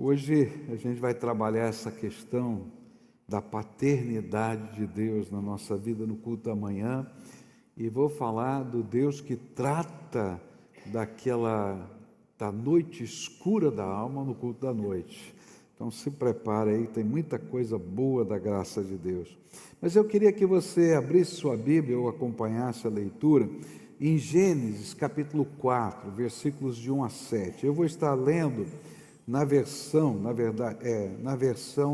Hoje a gente vai trabalhar essa questão da paternidade de Deus na nossa vida no culto da manhã e vou falar do Deus que trata da noite escura da alma no culto da noite. Então se prepare aí, tem muita coisa boa da graça de Deus. Mas eu queria que você abrisse sua Bíblia ou acompanhasse a leitura em Gênesis capítulo 4, versículos de 1 a 7. Eu vou estar lendo na versão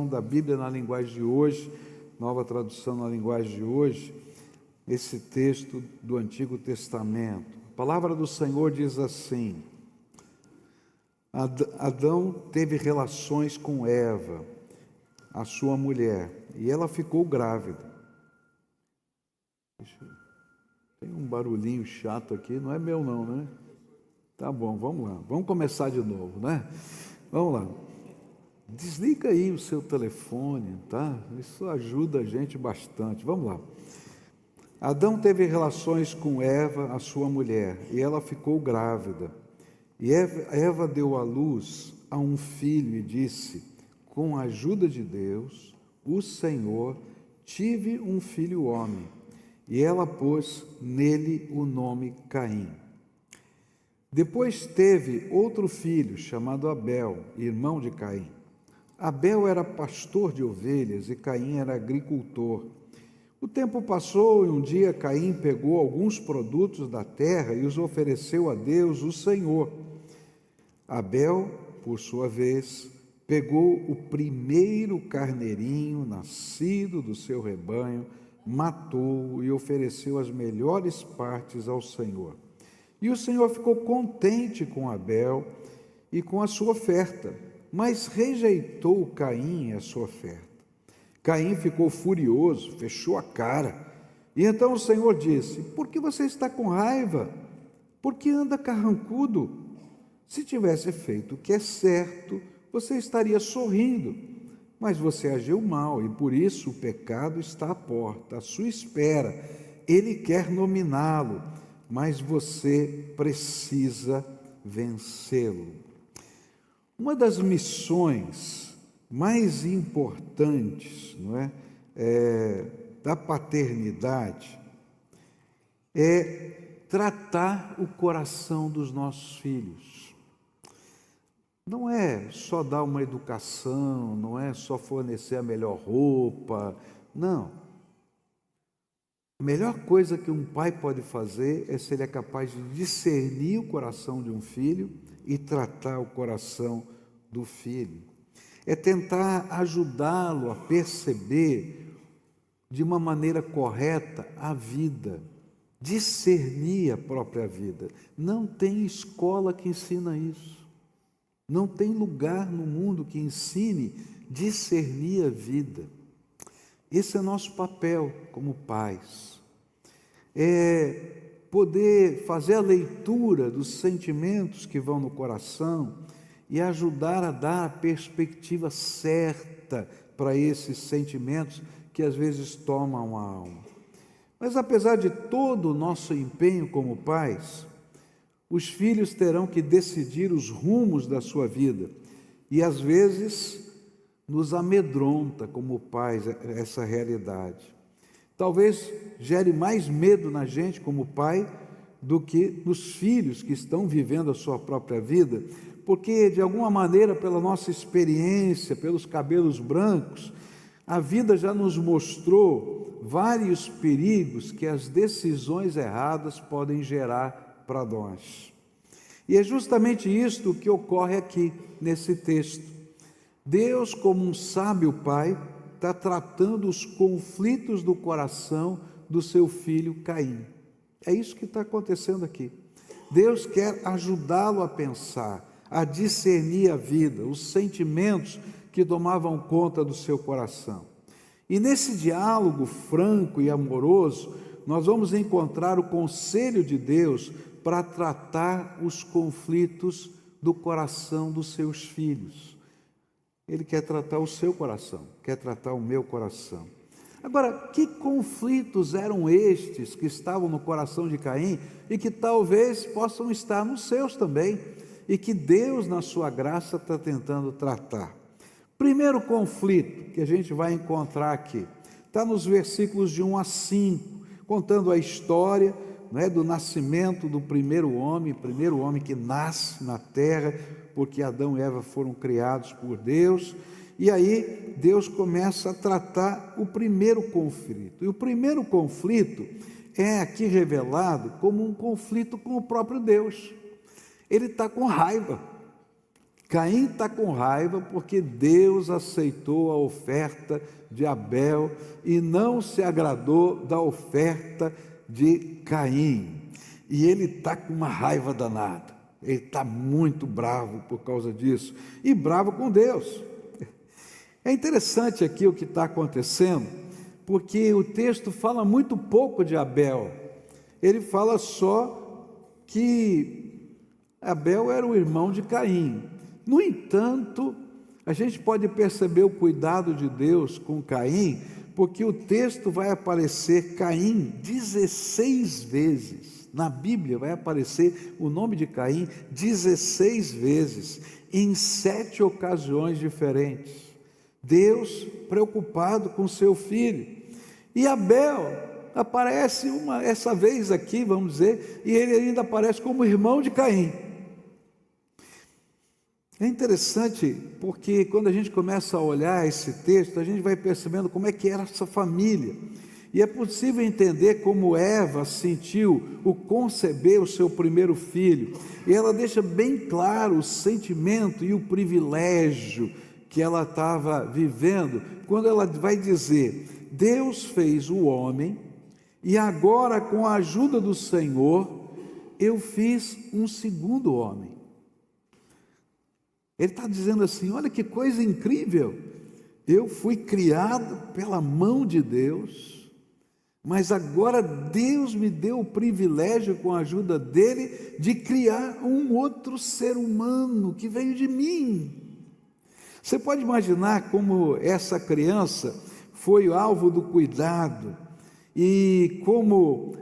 da Bíblia na linguagem de hoje, nova tradução na linguagem de hoje, esse texto do Antigo Testamento. A palavra do Senhor diz assim: Adão teve relações com Eva, a sua mulher, e ela ficou grávida. Tem um barulhinho chato aqui, não é meu não, né? Tá bom, vamos lá, vamos começar de novo, né? Vamos lá, desliga aí o seu telefone, tá? Isso ajuda a gente bastante, vamos lá. Adão teve relações com Eva, a sua mulher, e ela ficou grávida. E Eva deu à luz a um filho e disse: com a ajuda de Deus, o Senhor, tive um filho homem. E ela pôs nele o nome Caim. Depois teve outro filho, chamado Abel, irmão de Caim. Abel era pastor de ovelhas e Caim era agricultor. O tempo passou e um dia Caim pegou alguns produtos da terra e os ofereceu a Deus, o Senhor. Abel, por sua vez, pegou o primeiro carneirinho nascido do seu rebanho, matou-o e ofereceu as melhores partes ao Senhor. E o Senhor ficou contente com Abel e com a sua oferta, mas rejeitou Caim e a sua oferta. Caim ficou furioso, fechou a cara. E então o Senhor disse: por que você está com raiva? Por que anda carrancudo? Se tivesse feito o que é certo, você estaria sorrindo. Mas você agiu mal e por isso o pecado está à porta, à sua espera. Ele quer nominá-lo, mas você precisa vencê-lo. Uma das missões mais importantes, da paternidade é tratar o coração dos nossos filhos. Não é só dar uma educação, não é só fornecer a melhor roupa, não. A melhor coisa que um pai pode fazer é se ele é capaz de discernir o coração de um filho e tratar o coração do filho. É tentar ajudá-lo a perceber de uma maneira correta a vida, discernir a própria vida. Não tem escola que ensina isso. Não tem lugar no mundo que ensine discernir a vida. Esse é nosso papel como pais. É poder fazer a leitura dos sentimentos que vão no coração e ajudar a dar a perspectiva certa para esses sentimentos que às vezes tomam a alma. Mas apesar de todo o nosso empenho como pais, os filhos terão que decidir os rumos da sua vida e às vezes nos amedronta como pais essa realidade. Talvez gere mais medo na gente como pai do que nos filhos que estão vivendo a sua própria vida, porque de alguma maneira, pela nossa experiência, pelos cabelos brancos, a vida já nos mostrou vários perigos que as decisões erradas podem gerar para nós. E é justamente isto que ocorre aqui nesse texto. Deus, como um sábio pai, está tratando os conflitos do coração do seu filho Caim. É isso que está acontecendo aqui. Deus quer ajudá-lo a pensar, a discernir a vida, os sentimentos que tomavam conta do seu coração. E nesse diálogo franco e amoroso, nós vamos encontrar o conselho de Deus para tratar os conflitos do coração dos seus filhos. Ele quer tratar o seu coração, quer tratar o meu coração. Agora, que conflitos eram estes que estavam no coração de Caim e que talvez possam estar nos seus também? e que Deus, na sua graça, está tentando tratar. Primeiro conflito que a gente vai encontrar aqui está nos versículos de 1 a 5, contando a história, né, do nascimento do primeiro homem que nasce na terra, porque Adão e Eva foram criados por Deus. E aí Deus começa a tratar o primeiro conflito. E o primeiro conflito é aqui revelado como um conflito com o próprio Deus. Ele está com raiva. Caim está com raiva porque Deus aceitou a oferta de Abel e não se agradou da oferta de Caim. E ele está com uma raiva danada. Ele está muito bravo por causa disso. E bravo com Deus. É interessante aqui o que está acontecendo, porque o texto fala muito pouco de Abel. Ele fala só que Abel era o irmão de Caim. No entanto, a gente pode perceber o cuidado de Deus com Caim, porque o texto vai aparecer Caim 16 vezes. Na Bíblia vai aparecer o nome de Caim 16 vezes, em 7 ocasiões diferentes. Deus preocupado com seu filho. E Abel aparece essa vez aqui, vamos dizer, e ele ainda aparece como irmão de Caim. É interessante porque quando a gente começa a olhar esse texto, a gente vai percebendo como é que era essa família. E é possível entender como Eva sentiu o conceber o seu primeiro filho. E ela deixa bem claro o sentimento e o privilégio que ela estava vivendo, quando ela vai dizer: Deus fez o homem, e agora com a ajuda do Senhor, eu fiz um segundo homem. Ele está dizendo assim: olha que coisa incrível, eu fui criado pela mão de Deus, mas agora Deus me deu o privilégio, com a ajuda dele, de criar um outro ser humano que veio de mim. Você pode imaginar como essa criança foi alvo do cuidado e como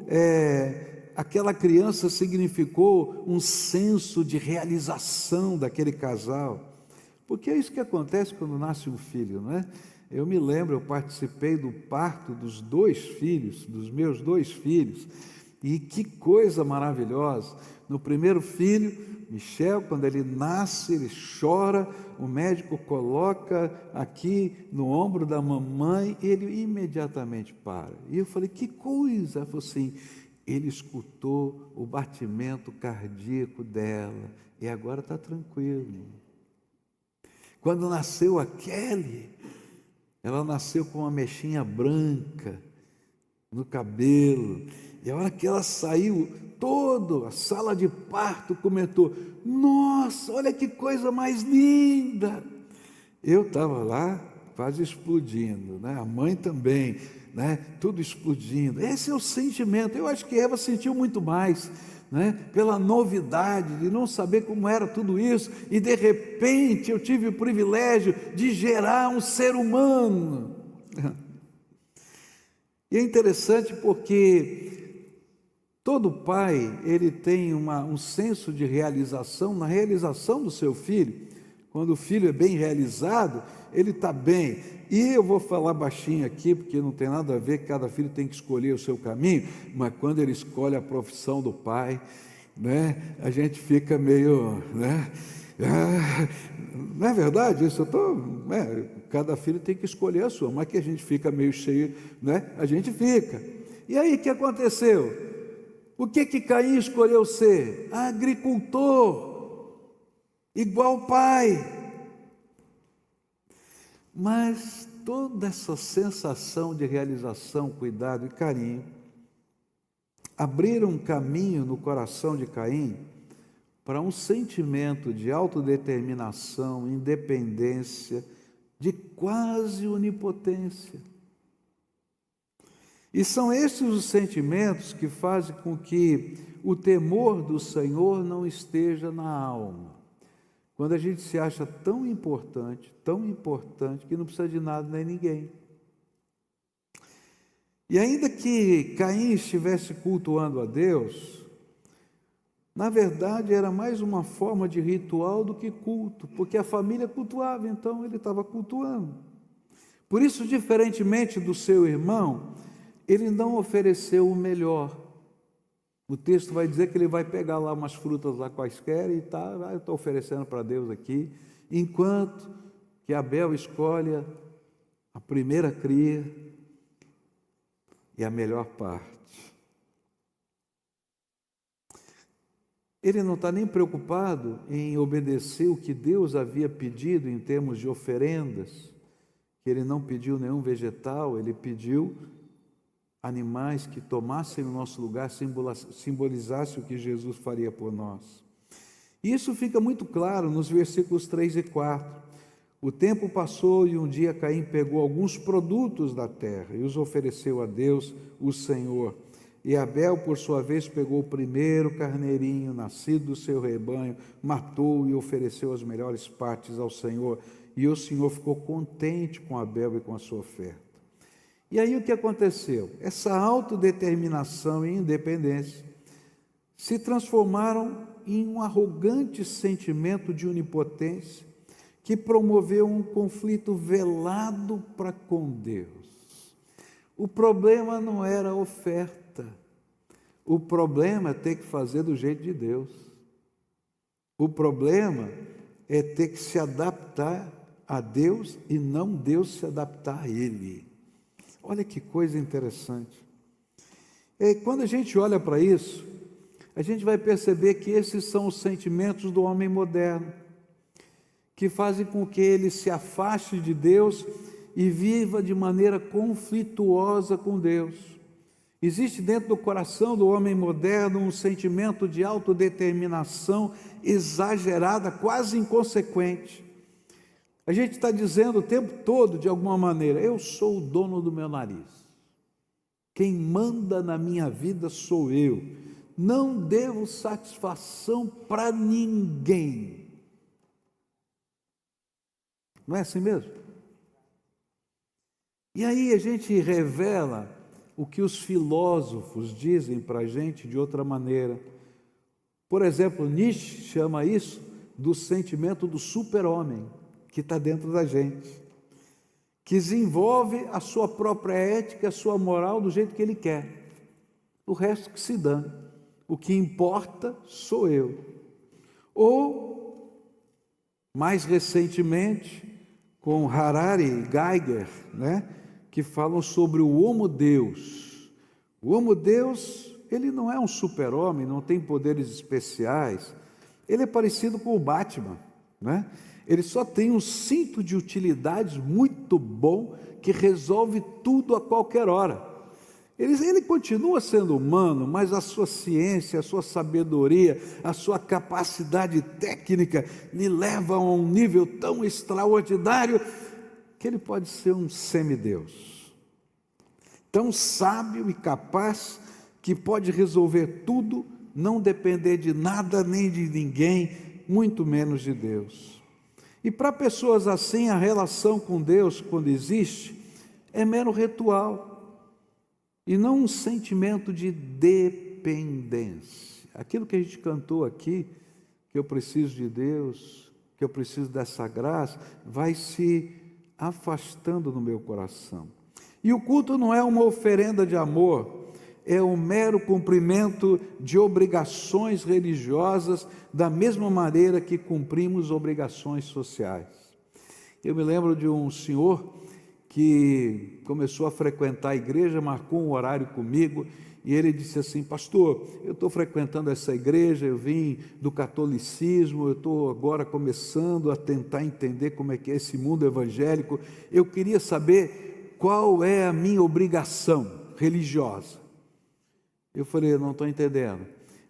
aquela criança significou um senso de realização daquele casal, porque é isso que acontece quando nasce um filho, não é? Eu me lembro, eu participei do parto dos meus dois filhos, e que coisa maravilhosa. No primeiro filho, Michel, quando ele nasce, ele chora, o médico coloca aqui no ombro da mamãe, ele imediatamente para. E eu falei: que coisa? Ela falou assim: ele escutou o batimento cardíaco dela e agora está tranquilo. Quando nasceu a Kelly, ela nasceu com uma mechinha branca no cabelo, e a hora que ela saiu, toda a sala de parto comentou: nossa, olha que coisa mais linda. Eu estava lá quase explodindo, né? A mãe também, né? Tudo explodindo. Esse é o sentimento. Eu acho que Eva sentiu muito mais, né? Pela novidade de não saber como era tudo isso, e de repente eu tive o privilégio de gerar um ser humano. E é interessante porque todo pai, ele tem um senso de realização na realização do seu filho. Quando o filho é bem realizado, ele está bem. E eu vou falar baixinho aqui, porque não tem nada a ver, que cada filho tem que escolher o seu caminho, mas quando ele escolhe a profissão do pai, né, a gente fica meio, né, não é verdade isso? Cada filho tem que escolher a sua, mas que a gente fica meio cheio, né, a gente fica. E aí o que aconteceu? O que Caim escolheu ser? Agricultor, igual o pai. Mas toda essa sensação de realização, cuidado e carinho abriram um caminho no coração de Caim para um sentimento de autodeterminação, independência, de quase onipotência. E são esses os sentimentos que fazem com que o temor do Senhor não esteja na alma. Quando a gente se acha tão importante, que não precisa de nada nem ninguém. E ainda que Caim estivesse cultuando a Deus, Na verdade, era mais uma forma de ritual do que culto, porque a família cultuava, então ele estava cultuando. Por isso, diferentemente do seu irmão, ele não ofereceu o melhor. O texto vai dizer que ele vai pegar lá umas frutas lá quaisquer e tá, eu estou oferecendo para Deus aqui, enquanto que Abel escolhe a primeira cria e a melhor parte. Ele não está nem preocupado em obedecer o que Deus havia pedido em termos de oferendas, que ele não pediu nenhum vegetal, ele pediu animais que tomassem o nosso lugar, simbolizassem o que Jesus faria por nós. E isso fica muito claro nos versículos 3 e 4. O tempo passou e um dia Caim pegou alguns produtos da terra e os ofereceu a Deus, o Senhor. E Abel, por sua vez, pegou o primeiro carneirinho nascido do seu rebanho, matou e ofereceu as melhores partes ao Senhor. E o Senhor ficou contente com Abel e com a sua oferta. E aí o que aconteceu? Essa autodeterminação e independência se transformaram em um arrogante sentimento de onipotência que promoveu um conflito velado para com Deus. O problema não era a oferta. O problema é ter que fazer do jeito de Deus. O problema é ter que se adaptar a Deus e não Deus se adaptar a ele. Olha que coisa interessante. Quando a gente olha para isso, a gente vai perceber que esses são os sentimentos do homem moderno, que fazem com que ele se afaste de Deus e viva de maneira conflituosa com Deus. Existe dentro do coração do homem moderno um sentimento de autodeterminação exagerada, quase inconsequente. A gente está dizendo o tempo todo, de alguma maneira, eu sou o dono do meu nariz. Quem manda na minha vida sou eu. Não devo satisfação para ninguém. Não é assim mesmo? E aí a gente revela o que os filósofos dizem para a gente de outra maneira. Por exemplo, Nietzsche chama isso do sentimento do super-homem que está dentro da gente, que desenvolve a sua própria ética, a sua moral do jeito que ele quer. O resto que se dane. O que importa sou eu. Ou, mais recentemente, com Harari e Geiger, que falam sobre o Homo Deus. O Homo Deus, ele não é um super-homem, não tem poderes especiais. Ele é parecido com o Batman, Ele só tem um cinto de utilidades muito bom que resolve tudo a qualquer hora. Ele continua sendo humano, mas a sua ciência, a sua sabedoria, a sua capacidade técnica lhe levam a um nível tão extraordinário que ele pode ser um semideus. Tão sábio e capaz que pode resolver tudo, não depender de nada nem de ninguém, muito menos de Deus. E para pessoas assim, a relação com Deus, quando existe, é mero ritual e não um sentimento de dependência. Aquilo que a gente cantou aqui, que eu preciso de Deus, que eu preciso dessa graça, vai se afastando no meu coração. E o culto não é uma oferenda de amor, é um mero cumprimento de obrigações religiosas, da mesma maneira que cumprimos obrigações sociais. Eu me lembro de um senhor que começou a frequentar a igreja, marcou um horário comigo, e ele disse assim: pastor, eu estou frequentando essa igreja, eu vim do catolicismo, eu estou agora começando a tentar entender como é que é esse mundo evangélico, eu queria saber qual é a minha obrigação religiosa. Eu falei: eu não estou entendendo.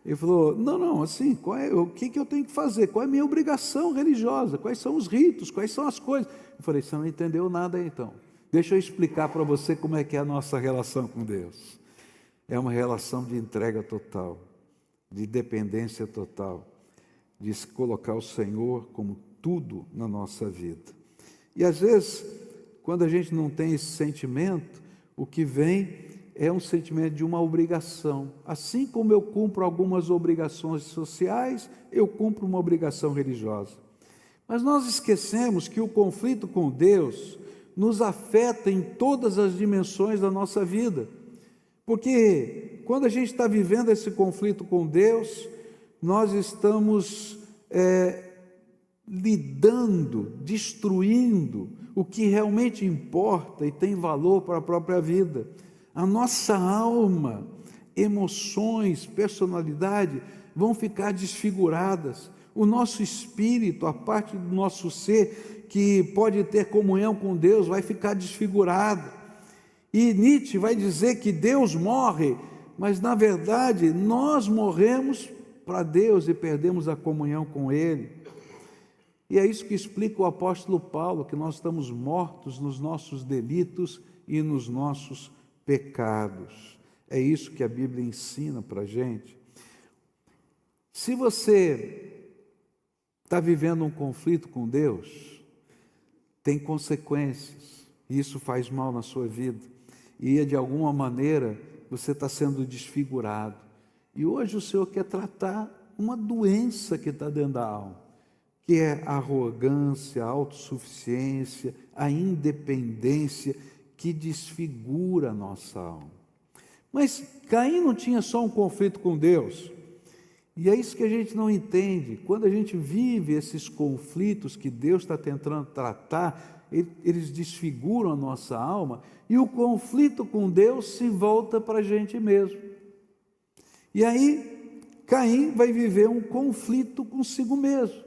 Ele falou: não, assim, o que eu tenho que fazer? Qual é a minha obrigação religiosa? Quais são os ritos? Quais são as coisas? Eu falei: você não entendeu nada então. Deixa eu explicar para você como é que é a nossa relação com Deus. É uma relação de entrega total, de dependência total, de se colocar o Senhor como tudo na nossa vida. E às vezes, quando a gente não tem esse sentimento, o que vem é um sentimento de uma obrigação. Assim como eu cumpro algumas obrigações sociais, eu cumpro uma obrigação religiosa. Mas nós esquecemos que o conflito com Deus nos afeta em todas as dimensões da nossa vida. Porque quando a gente está vivendo esse conflito com Deus, nós estamos lidando, destruindo o que realmente importa e tem valor para a própria vida. A nossa alma, emoções, personalidade vão ficar desfiguradas. O nosso espírito, a parte do nosso ser que pode ter comunhão com Deus, vai ficar desfigurado. E Nietzsche vai dizer que Deus morre, mas na verdade nós morremos para Deus e perdemos a comunhão com Ele. E é isso que explica o apóstolo Paulo, que nós estamos mortos nos nossos delitos e nos nossos pecados. É isso que a Bíblia ensina para a gente. Se você está vivendo um conflito com Deus, tem consequências, e isso faz mal na sua vida, e de alguma maneira você está sendo desfigurado. E hoje o Senhor quer tratar uma doença que está dentro da alma, que é a arrogância, a autossuficiência, a independência, que desfigura a nossa alma. Mas Caim não tinha só um conflito com Deus, e é isso que a gente não entende. Quando a gente vive esses conflitos que Deus está tentando tratar, eles desfiguram a nossa alma, e o conflito com Deus se volta para a gente mesmo. E aí, Caim vai viver um conflito consigo mesmo.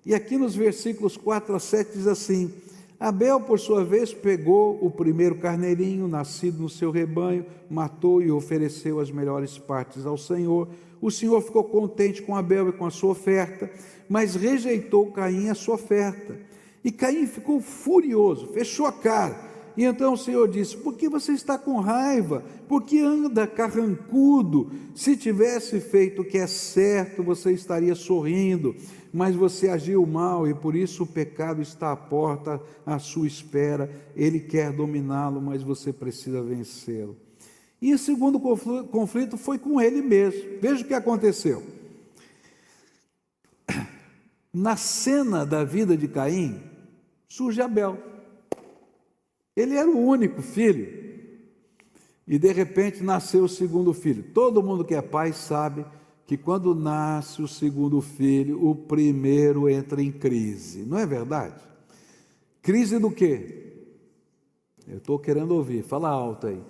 E aqui nos versículos 4 a 7 diz assim: Abel, por sua vez, pegou o primeiro carneirinho nascido no seu rebanho, matou e ofereceu as melhores partes ao Senhor. O Senhor ficou contente com Abel e com a sua oferta, mas rejeitou Caim a sua oferta. E Caim ficou furioso, fechou a cara. E então o Senhor disse: por que você está com raiva? Por que anda carrancudo? Se tivesse feito o que é certo, você estaria sorrindo. Mas você agiu mal e por isso o pecado está à porta à sua espera. Ele quer dominá-lo, mas você precisa vencê-lo. E o segundo conflito foi com ele mesmo. Veja o que aconteceu. Na cena da vida de Caim, surge Abel. Ele era o único filho. E de repente nasceu o segundo filho. Todo mundo que é pai sabe que quando nasce o segundo filho, o primeiro entra em crise. Não é verdade? Crise do quê? Eu estou querendo ouvir. Fala alto aí.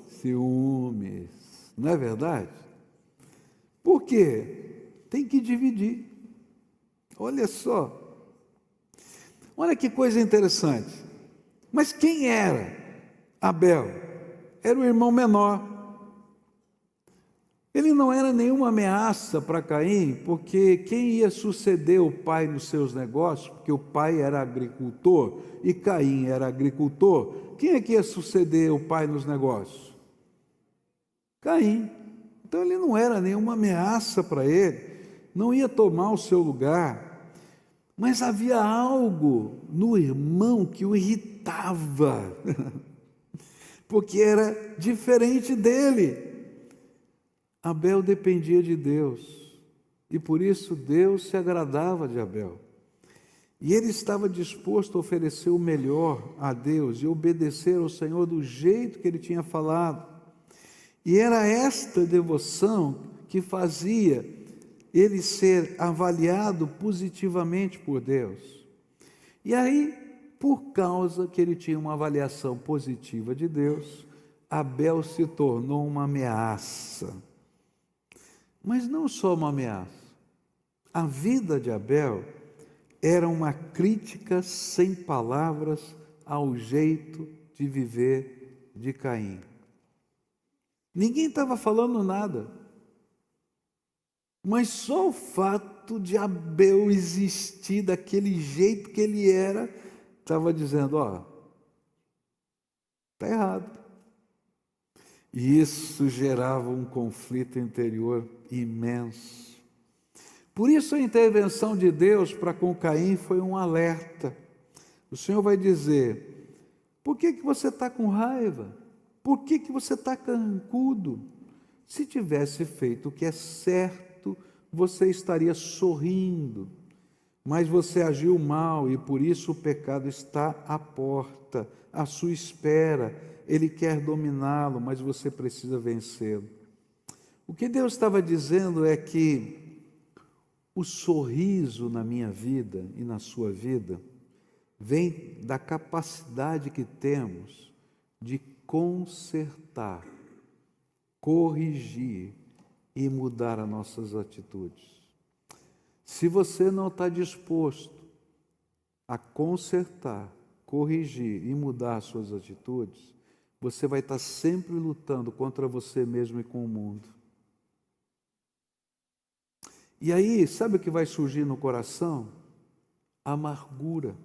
Ciúmes. Não é verdade? Por quê? Tem que dividir. Olha só. Olha que coisa interessante. Mas quem era Abel? Era o irmão menor. Ele não era nenhuma ameaça para Caim, porque quem ia suceder o pai nos seus negócios, porque o pai era agricultor e Caim era agricultor, quem é que ia suceder o pai nos negócios? Caim. Então ele não era nenhuma ameaça para ele, não ia tomar o seu lugar, mas havia algo no irmão que o irritava, porque era diferente dele. Abel dependia de Deus, e por isso Deus se agradava de Abel. E ele estava disposto a oferecer o melhor a Deus e obedecer ao Senhor do jeito que ele tinha falado. E era esta devoção que fazia ele ser avaliado positivamente por Deus. E aí, por causa que ele tinha uma avaliação positiva de Deus, Abel se tornou uma ameaça. Mas não só uma ameaça. A vida de Abel era uma crítica sem palavras ao jeito de viver de Caim. Ninguém estava falando nada, mas só o fato de Abel existir daquele jeito que ele era, estava dizendo: ó, está errado. E isso gerava um conflito interior imenso. Por isso a intervenção de Deus para com Caim foi um alerta. O Senhor vai dizer: por que você está com raiva? Por que você está carrancudo? Se tivesse feito o que é certo, você estaria sorrindo. Mas você agiu mal e por isso o pecado está à porta, à sua espera. Ele quer dominá-lo, mas você precisa vencê-lo. O que Deus estava dizendo é que o sorriso na minha vida e na sua vida vem da capacidade que temos de consertar, corrigir e mudar as nossas atitudes. Se você não está disposto a consertar, corrigir e mudar as suas atitudes, você vai estar sempre lutando contra você mesmo e com o mundo. E aí, sabe o que vai surgir no coração? Amargura.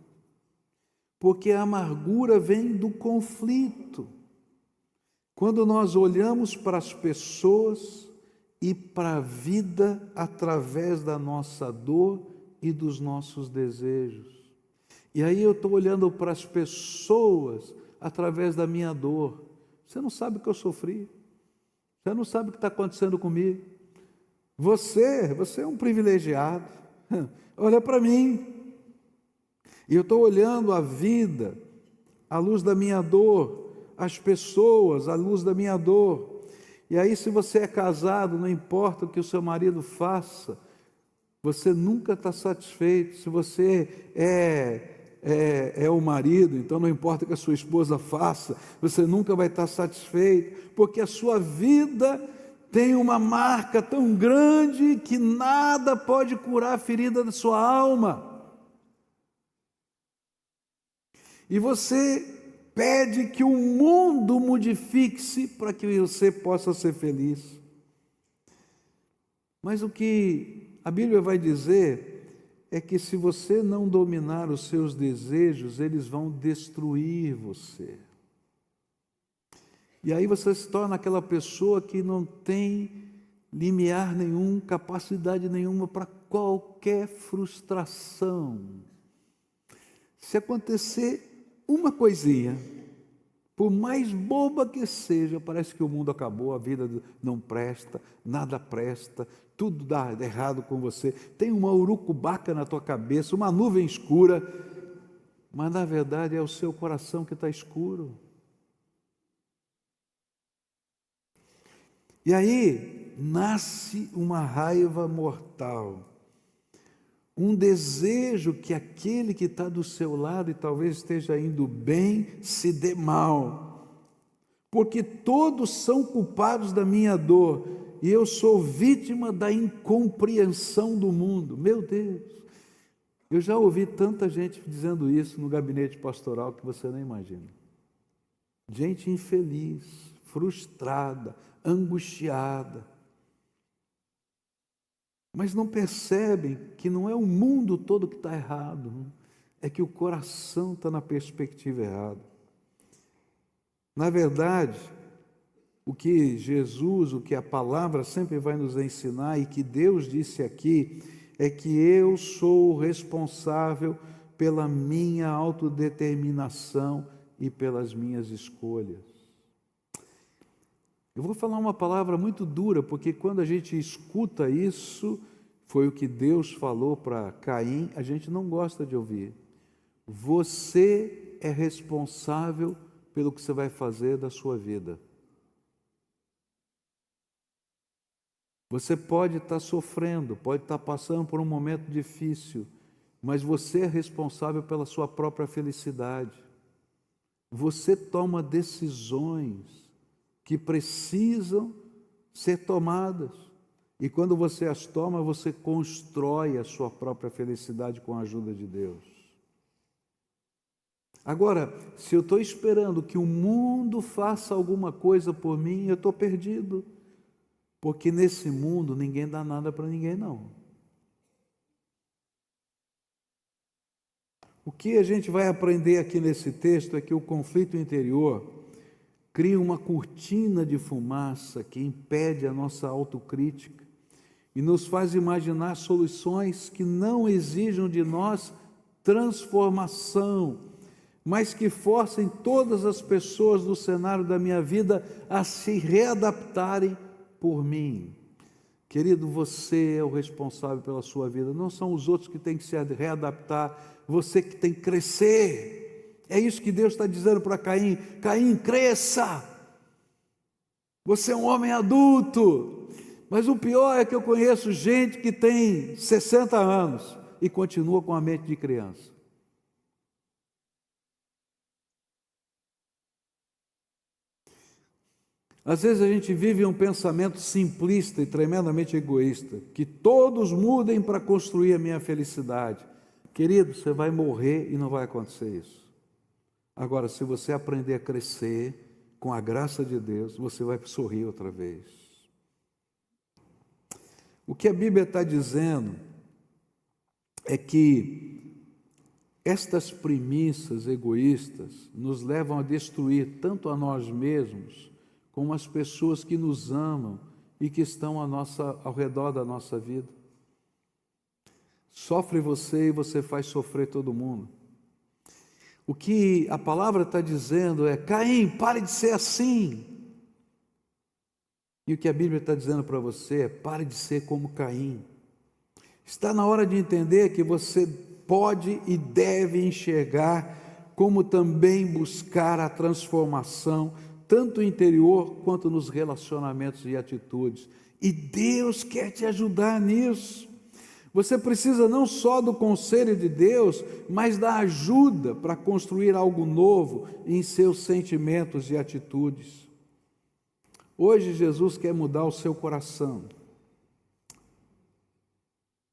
Porque a amargura vem do conflito. Quando nós olhamos para as pessoas e para a vida através da nossa dor e dos nossos desejos. E aí eu estou olhando para as pessoas através da minha dor. Você não sabe o que eu sofri. Você não sabe o que está acontecendo comigo. Você é um privilegiado. Olha para mim. E eu estou olhando a vida à luz da minha dor, as pessoas à luz da minha dor. E aí, se você é casado, não importa o que o seu marido faça, você nunca está satisfeito. Se você é o marido, então não importa o que a sua esposa faça, você nunca vai estar satisfeito, porque a sua vida tem uma marca tão grande que nada pode curar a ferida da sua alma. E você pede que o mundo modifique-se para que você possa ser feliz. Mas o que a Bíblia vai dizer é que se você não dominar os seus desejos, eles vão destruir você. E aí você se torna aquela pessoa que não tem limiar nenhum, capacidade nenhuma para qualquer frustração. Se acontecer uma coisinha, por mais boba que seja, parece que o mundo acabou, a vida não presta, nada presta, tudo dá errado com você, tem uma urucubaca na tua cabeça, uma nuvem escura, mas na verdade é o seu coração que está escuro. E aí nasce uma raiva mortal, um desejo que aquele que está do seu lado e talvez esteja indo bem, se dê mal, porque todos são culpados da minha dor, e eu sou vítima da incompreensão do mundo. Meu Deus, eu já ouvi tanta gente dizendo isso no gabinete pastoral que você nem imagina. Gente infeliz, frustrada, angustiada, mas não percebem que não é o mundo todo que está errado, é que o coração está na perspectiva errada. Na verdade, o que Jesus, o que a palavra sempre vai nos ensinar e que Deus disse aqui, é que eu sou o responsável pela minha autodeterminação e pelas minhas escolhas. Eu vou falar uma palavra muito dura, porque quando a gente escuta isso, foi o que Deus falou para Caim, a gente não gosta de ouvir. Você é responsável pelo que você vai fazer da sua vida. Você pode estar sofrendo, pode estar passando por um momento difícil, mas você é responsável pela sua própria felicidade. Você toma decisões que precisam ser tomadas. E quando você as toma, você constrói a sua própria felicidade com a ajuda de Deus. Agora, se eu estou esperando que o mundo faça alguma coisa por mim, eu estou perdido. Porque nesse mundo ninguém dá nada para ninguém, não. O que a gente vai aprender aqui nesse texto é que o conflito interior cria uma cortina de fumaça que impede a nossa autocrítica e nos faz imaginar soluções que não exijam de nós transformação, mas que forcem todas as pessoas do cenário da minha vida a se readaptarem por mim. Querido, você é o responsável pela sua vida, não são os outros que têm que se readaptar, você que tem que crescer. É isso que Deus está dizendo para Caim: Caim, cresça, você é um homem adulto. Mas o pior é que eu conheço gente que tem 60 anos e continua com a mente de criança. Às vezes a gente vive um pensamento simplista e tremendamente egoísta, que todos mudem para construir a minha felicidade. Querido, você vai morrer e não vai acontecer isso. Agora, se você aprender a crescer com a graça de Deus, você vai sorrir outra vez. O que a Bíblia está dizendo é que estas premissas egoístas nos levam a destruir tanto a nós mesmos, como as pessoas que nos amam e que estão ao redor da nossa vida. Sofre você e você faz sofrer todo mundo. O que a palavra está dizendo é: Caim, pare de ser assim. E o que a Bíblia está dizendo para você é: pare de ser como Caim. Está na hora de entender que você pode e deve enxergar, como também buscar a transformação, tanto interior quanto nos relacionamentos e atitudes. E Deus quer te ajudar nisso. Você precisa não só do conselho de Deus, mas da ajuda para construir algo novo em seus sentimentos e atitudes. Hoje Jesus quer mudar o seu coração,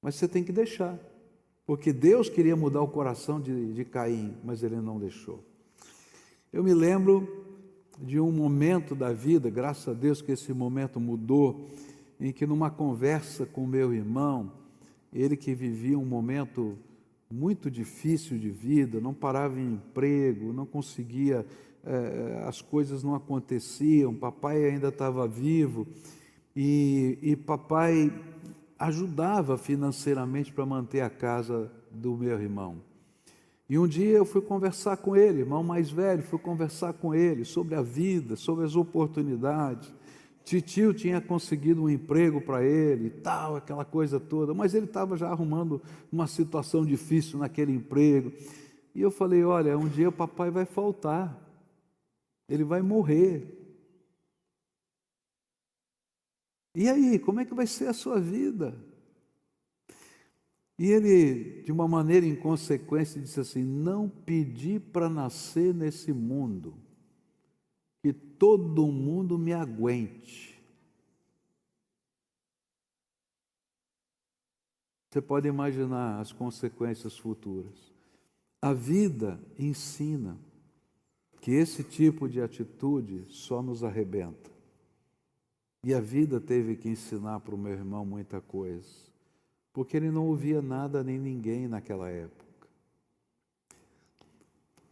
mas você tem que deixar, porque Deus queria mudar o coração de Caim, mas ele não deixou. Eu me lembro de um momento da vida, graças a Deus que esse momento mudou, em que numa conversa com meu irmão, ele que vivia um momento muito difícil de vida, não parava em emprego, não conseguia, as coisas não aconteciam, papai ainda estava vivo, e papai ajudava financeiramente para manter a casa do meu irmão. E um dia eu fui conversar com ele, irmão mais velho, fui conversar com ele sobre a vida, sobre as oportunidades. Titio tinha conseguido um emprego para ele e tal, aquela coisa toda, mas ele estava já arrumando uma situação difícil naquele emprego. E eu falei: olha, um dia o papai vai faltar, ele vai morrer. E aí, como é que vai ser a sua vida? E ele, de uma maneira inconsequente, disse assim: não pedi para nascer nesse mundo, que todo mundo me aguente. Você pode imaginar as consequências futuras. A vida ensina que esse tipo de atitude só nos arrebenta. E a vida teve que ensinar para o meu irmão muita coisa, porque ele não ouvia nada nem ninguém naquela época.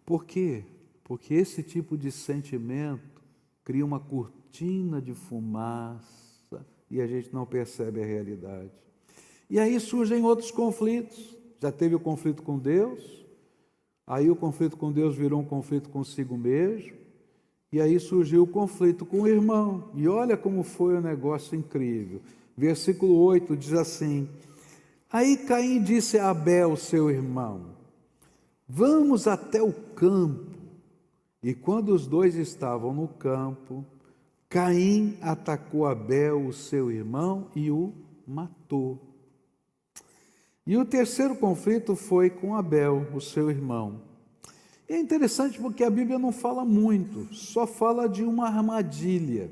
Por quê? Porque esse tipo de sentimento cria uma cortina de fumaça e a gente não percebe a realidade. E aí surgem outros conflitos. Já teve o conflito com Deus, aí o conflito com Deus virou um conflito consigo mesmo, e aí surgiu o conflito com o irmão. E olha como foi um negócio incrível. Versículo 8 diz assim: aí Caim disse a Abel, seu irmão: vamos até o campo. E quando os dois estavam no campo, Caim atacou Abel, o seu irmão, e o matou. E o terceiro conflito foi com Abel, o seu irmão. É interessante porque a Bíblia não fala muito, só fala de uma armadilha,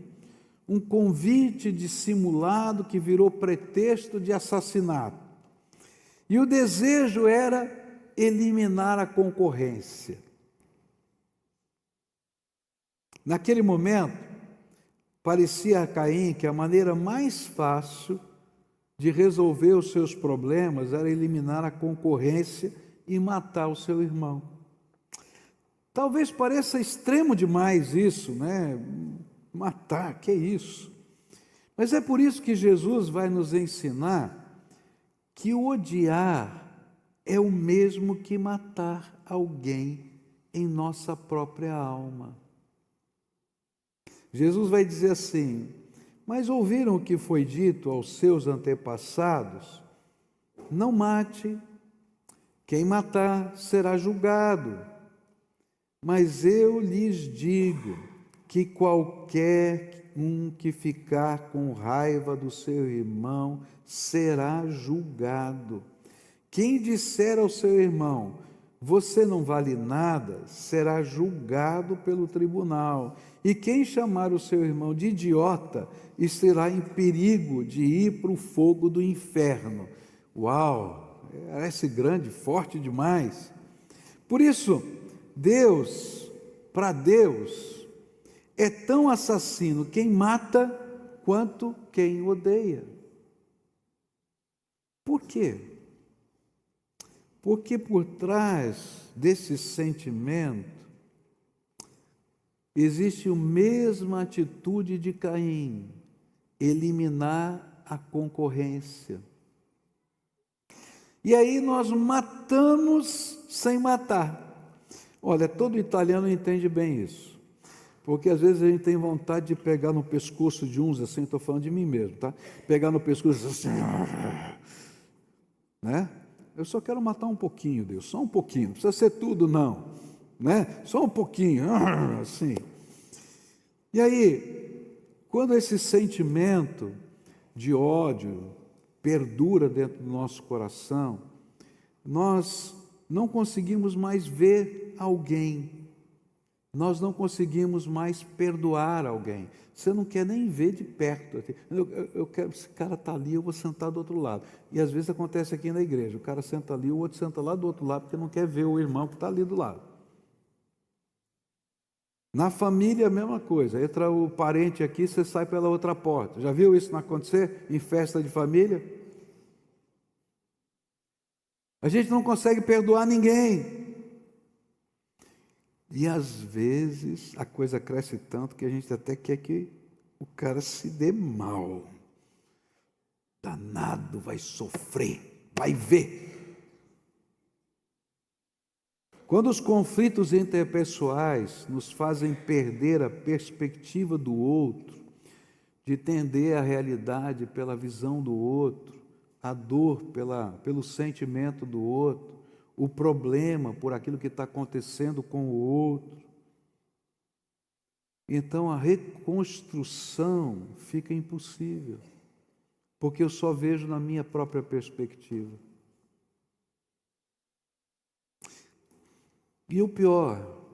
um convite dissimulado que virou pretexto de assassinato. E o desejo era eliminar a concorrência. Naquele momento, parecia a Caim que a maneira mais fácil de resolver os seus problemas era eliminar a concorrência e matar o seu irmão. Talvez pareça extremo demais isso, né? Matar, que é isso? Mas é por isso que Jesus vai nos ensinar que o odiar é o mesmo que matar alguém em nossa própria alma. Jesus vai dizer assim: mas ouviram o que foi dito aos seus antepassados? Não mate, quem matar será julgado. Mas eu lhes digo que qualquer um que ficar com raiva do seu irmão será julgado. Quem disser ao seu irmão: você não vale nada, será julgado pelo tribunal. E quem chamar o seu irmão de idiota estará em perigo de ir para o fogo do inferno. Uau! Parece grande, forte demais. Por isso, para Deus, é tão assassino quem mata quanto quem odeia. Por quê? Porque por trás desse sentimento existe a mesma atitude de Caim: eliminar a concorrência. E aí nós matamos sem matar. Olha, todo italiano entende bem isso, porque às vezes a gente tem vontade de pegar no pescoço de uns, assim, estou falando de mim mesmo, tá? Pegar no pescoço assim, né? Eu só quero matar um pouquinho, Deus, só um pouquinho, não precisa ser tudo não, né? Só um pouquinho, assim. E aí, quando esse sentimento de ódio perdura dentro do nosso coração, nós não conseguimos mais ver alguém, nós não conseguimos mais perdoar alguém. Você não quer nem ver de perto. Eu quero, esse cara está ali, eu vou sentar do outro lado. E às vezes acontece aqui na igreja, o cara senta ali, o outro senta lá do outro lado, porque não quer ver o irmão que está ali do lado. Na família, a mesma coisa. Entra o parente aqui, você sai pela outra porta. Já viu isso não acontecer em festa de família? A gente não consegue perdoar ninguém. E às vezes a coisa cresce tanto que a gente até quer que o cara se dê mal. Danado, vai sofrer, vai ver. Quando os conflitos interpessoais nos fazem perder a perspectiva do outro, de entender a realidade pela visão do outro, a dor pelo sentimento do outro, o problema por aquilo que está acontecendo com o outro, então a reconstrução fica impossível, porque eu só vejo na minha própria perspectiva. E o pior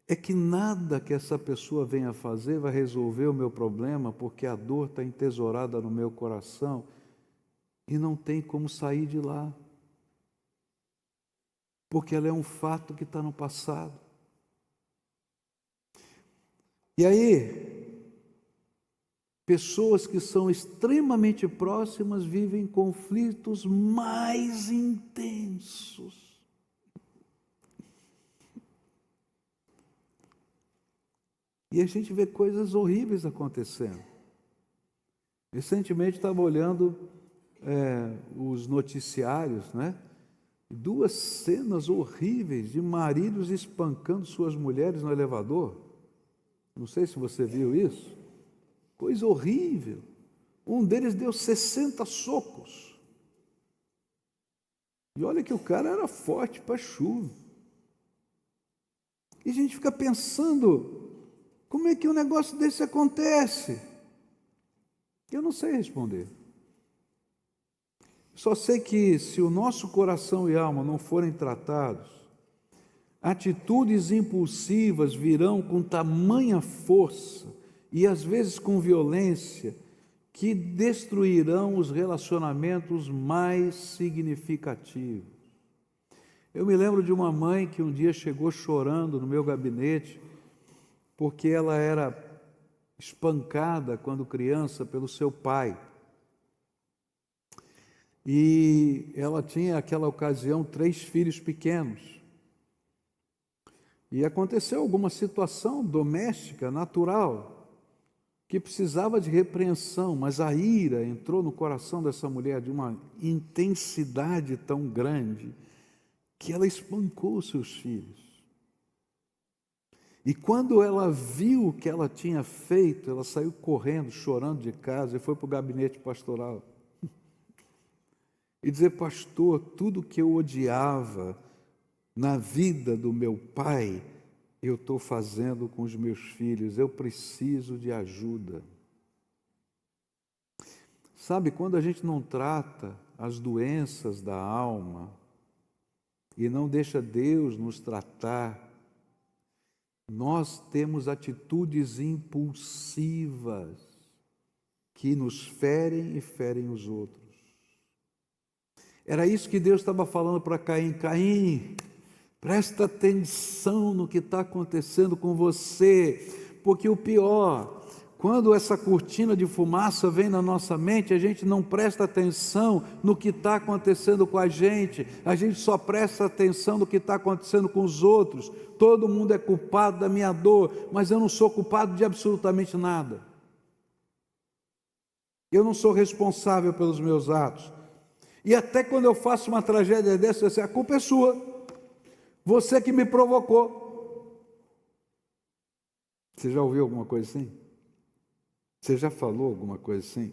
é que nada que essa pessoa venha fazer vai resolver o meu problema, porque a dor está entesourada no meu coração e não tem como sair de lá, porque ela é um fato que está no passado. E aí, pessoas que são extremamente próximas vivem conflitos mais intensos. E a gente vê coisas horríveis acontecendo. Recentemente estava olhando os noticiários, né? 2 cenas horríveis de maridos espancando suas mulheres no elevador. Não sei se você viu isso. Coisa horrível. Um deles deu 60 socos. E olha que o cara era forte para chuva. E a gente fica pensando, como é que um negócio desse acontece? Eu não sei responder. Só sei que se o nosso coração e alma não forem tratados, atitudes impulsivas virão com tamanha força e às vezes com violência que destruirão os relacionamentos mais significativos. Eu me lembro de uma mãe que um dia chegou chorando no meu gabinete porque ela era espancada quando criança pelo seu pai. E ela tinha, naquela ocasião, 3 filhos pequenos. E aconteceu alguma situação doméstica, natural, que precisava de repreensão, mas a ira entrou no coração dessa mulher de uma intensidade tão grande que ela espancou os seus filhos. E quando ela viu o que ela tinha feito, ela saiu correndo, chorando de casa e foi para o gabinete pastoral. E dizer: pastor, tudo que eu odiava na vida do meu pai, eu estou fazendo com os meus filhos, eu preciso de ajuda. Sabe, quando a gente não trata as doenças da alma e não deixa Deus nos tratar, nós temos atitudes impulsivas que nos ferem e ferem os outros. Era isso que Deus estava falando para Caim. Caim, presta atenção no que está acontecendo com você, porque o pior, quando essa cortina de fumaça vem na nossa mente, a gente não presta atenção no que está acontecendo com a gente só presta atenção no que está acontecendo com os outros. Todo mundo é culpado da minha dor, mas eu não sou culpado de absolutamente nada. Eu não sou responsável pelos meus atos. E até quando eu faço uma tragédia dessa, eu sei, a culpa é sua. Você que me provocou. Você já ouviu alguma coisa assim? Você já falou alguma coisa assim?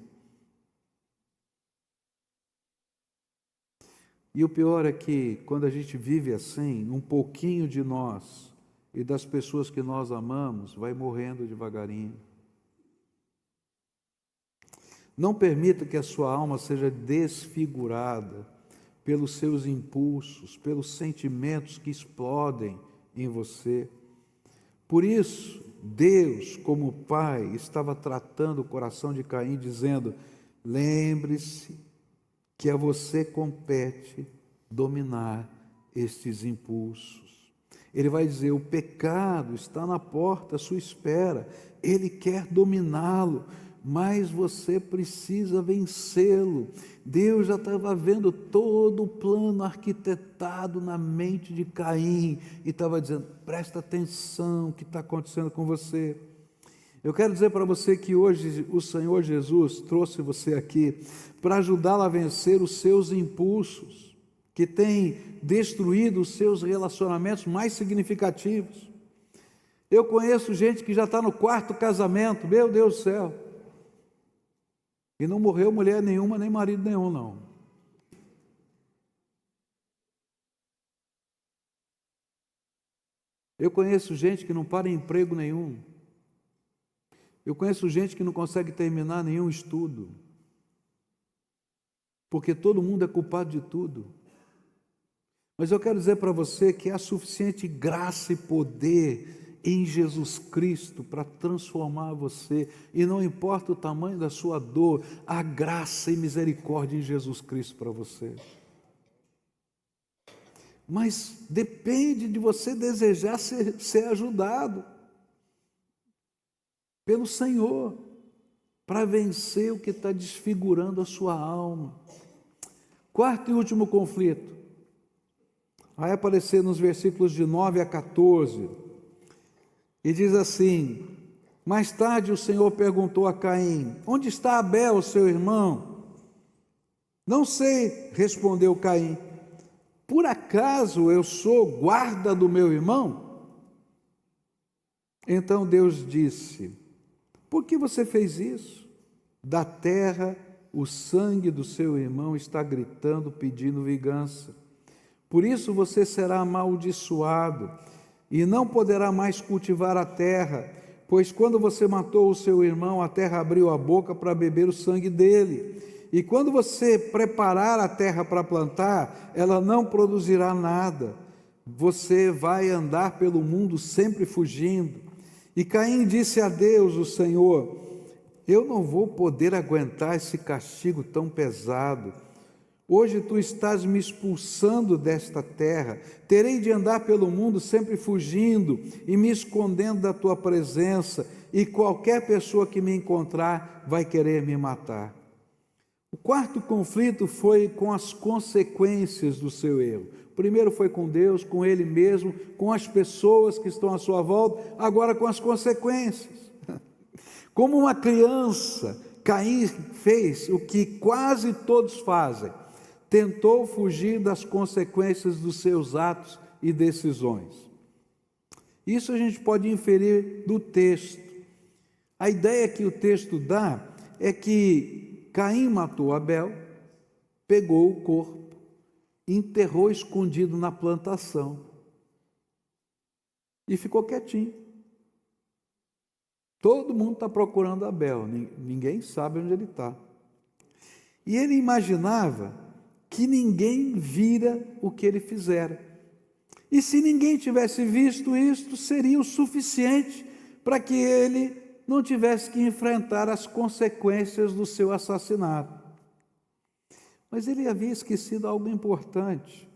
E o pior é que, quando a gente vive assim, um pouquinho de nós e das pessoas que nós amamos vai morrendo devagarinho. Não permita que a sua alma seja desfigurada pelos seus impulsos, pelos sentimentos que explodem em você. Por isso, Deus, como Pai, estava tratando o coração de Caim, dizendo: lembre-se que a você compete dominar estes impulsos. Ele vai dizer: o pecado está na porta à sua espera, ele quer dominá-lo, mas você precisa vencê-lo. Deus já estava vendo todo o plano arquitetado na mente de Caim e estava dizendo: presta atenção no que está acontecendo com você. Eu quero dizer para você que hoje o Senhor Jesus trouxe você aqui para ajudá-lo a vencer os seus impulsos, que têm destruído os seus relacionamentos mais significativos. Eu conheço gente que já está no 4º casamento, meu Deus do céu, e não morreu mulher nenhuma, nem marido nenhum, não. Eu conheço gente que não para em emprego nenhum. Eu conheço gente que não consegue terminar nenhum estudo. Porque todo mundo é culpado de tudo. Mas eu quero dizer para você que há suficiente graça e poder em Jesus Cristo para transformar você, e não importa o tamanho da sua dor, há graça e misericórdia em Jesus Cristo para você. Mas depende de você desejar ser ajudado pelo Senhor, para vencer o que está desfigurando a sua alma. 4º e último conflito, vai aparecer nos versículos de 9 a 14, e diz assim: mais tarde o Senhor perguntou a Caim: onde está Abel, seu irmão? Não sei, respondeu Caim. Por acaso eu sou guarda do meu irmão? Então Deus disse: por que você fez isso? Da terra o sangue do seu irmão está gritando, pedindo vingança. Por isso você será amaldiçoado e não poderá mais cultivar a terra, pois quando você matou o seu irmão, a terra abriu a boca para beber o sangue dele. E quando você preparar a terra para plantar, ela não produzirá nada. Você vai andar pelo mundo sempre fugindo. E Caim disse a Deus, o Senhor: eu não vou poder aguentar esse castigo tão pesado. Hoje tu estás me expulsando desta terra, terei de andar pelo mundo sempre fugindo e me escondendo da tua presença, e qualquer pessoa que me encontrar vai querer me matar. O 4º conflito foi com as consequências do seu erro. O primeiro foi com Deus, com ele mesmo, com as pessoas que estão à sua volta, agora com as consequências. Como uma criança, Caim fez o que quase todos fazem: tentou fugir das consequências dos seus atos e decisões. Isso a gente pode inferir do texto. A ideia que o texto dá é que Caim matou Abel, pegou o corpo, enterrou escondido na plantação e ficou quietinho. Todo mundo está procurando Abel, ninguém sabe onde ele está. E ele imaginava que ninguém vira o que ele fizera. E se ninguém tivesse visto isto, seria o suficiente para que ele não tivesse que enfrentar as consequências do seu assassinato. Mas ele havia esquecido algo importante.